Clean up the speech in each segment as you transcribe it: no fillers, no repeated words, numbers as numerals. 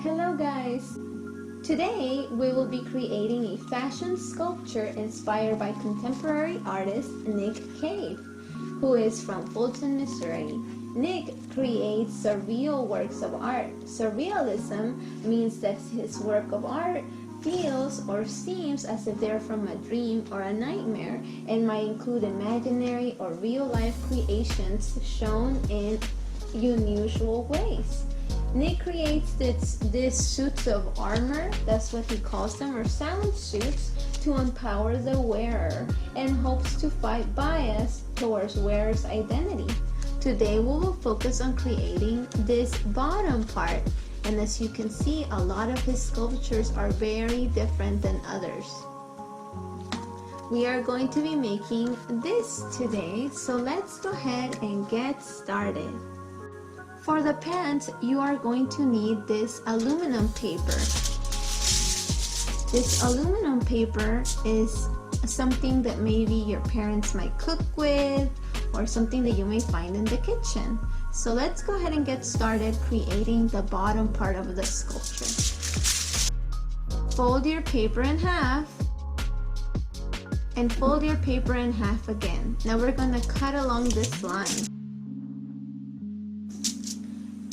Hello guys! Today we will be creating a fashion sculpture inspired by contemporary artist Nick Cave, who is from Fulton, Missouri. Nick creates surreal works of art. Surrealism means that his work of art feels or seems as if they're from a dream or a nightmare and might include imaginary or real-life creations shown in unusual ways. Nick creates these suits of armor, that's what he calls them, or sound suits, to empower the wearer and hopes to fight bias towards wearer's identity. Today we will focus on creating this bottom part, and as you can see, a lot of his sculptures are very different than others. We are going to be making this today, so let's go ahead and get started. For the pants, you are going to need this aluminum paper. This aluminum paper is something that maybe your parents might cook with or something that you may find in the kitchen. So let's go ahead and get started creating the bottom part of the sculpture. Fold your paper in half and fold your paper in half again. Now we're going to cut along this line.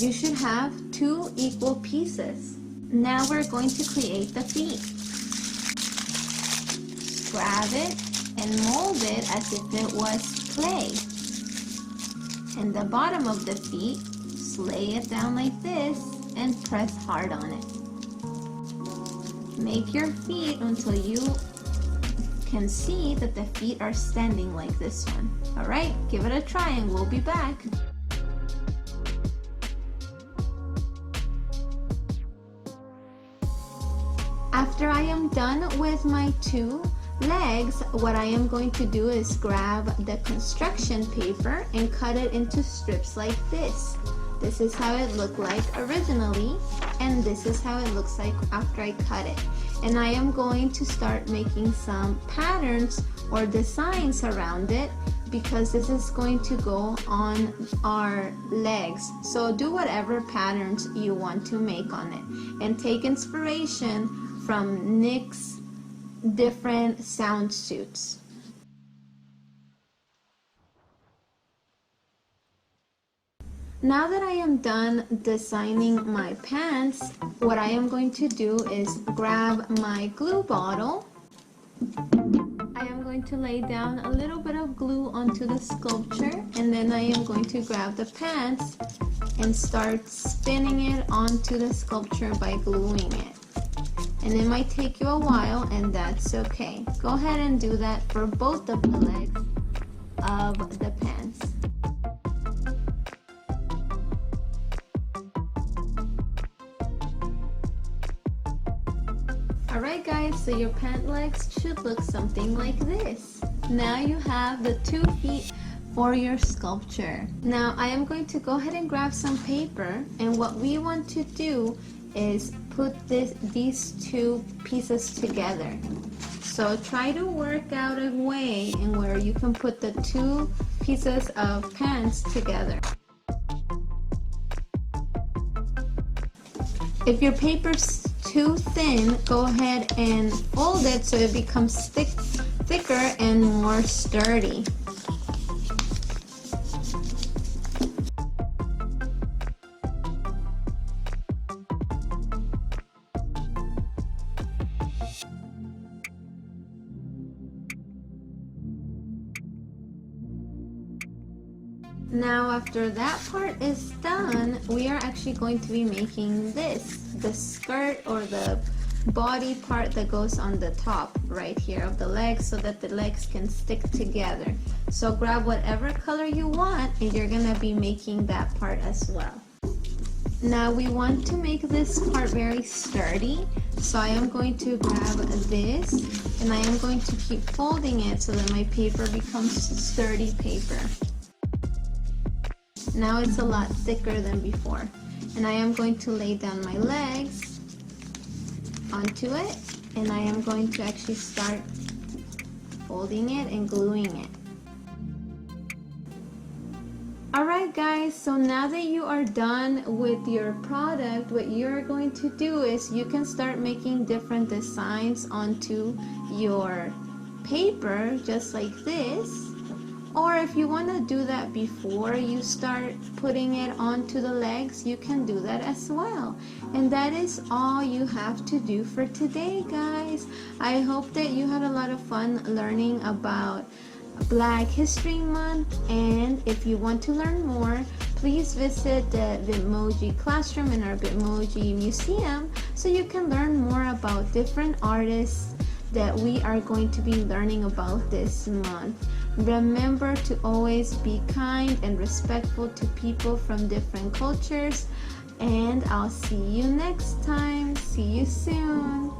You should have 2 equal pieces. Now we're going to create the feet. Grab it and mold it as if it was clay. And the bottom of the feet, lay it down like this and press hard on it. Make your feet until you can see that the feet are standing like this one. Alright, give it a try and we'll be back. After I am done with my 2 legs, what I am going to do is grab the construction paper and cut it into strips like this. This is how it looked like originally, and this is how it looks like after I cut it. And I am going to start making some patterns or designs around it because this is going to go on our legs. So do whatever patterns you want to make on it and take inspiration from Nick's different sound suits. Now that I am done designing my pants, what I am going to do is grab my glue bottle. I am going to lay down a little bit of glue onto the sculpture, and then I am going to grab the pants and start spinning it onto the sculpture by gluing it. And it might take you a while, and that's okay. Go ahead and do that for both of the legs of the pants. Alright guys, so your pant legs should look something like this. Now you have the 2 feet for your sculpture. Now I am going to go ahead and grab some paper, and what we want to do is put these 2 pieces together. So try to work out a way in where you can put the 2 pieces of pants together. If your paper's too thin, go ahead and fold it so it becomes thicker and more sturdy. Now after that part is done, we are actually going to be making this, the skirt or the body part that goes on the top right here of the legs so that the legs can stick together. So grab whatever color you want and you're gonna be making that part as well. Now we want to make this part very sturdy, so I am going to grab this and I am going to keep folding it so that my paper becomes sturdy paper. Now it's a lot thicker than before. And I am going to lay down my legs onto it, and I am going to actually start folding it and gluing it. Alright guys, so now that you are done with your product, what you're going to do is you can start making different designs onto your paper, just like this. Or if you want to do that before you start putting it onto the legs, you can do that as well. And that is all you have to do for today, guys. I hope that you had a lot of fun learning about Black History Month, and if you want to learn more, please visit the Bitmoji classroom in our Bitmoji museum so you can learn more about different artists that we are going to be learning about this month. Remember to always be kind and respectful to people from different cultures, and I'll see you next time. See you soon.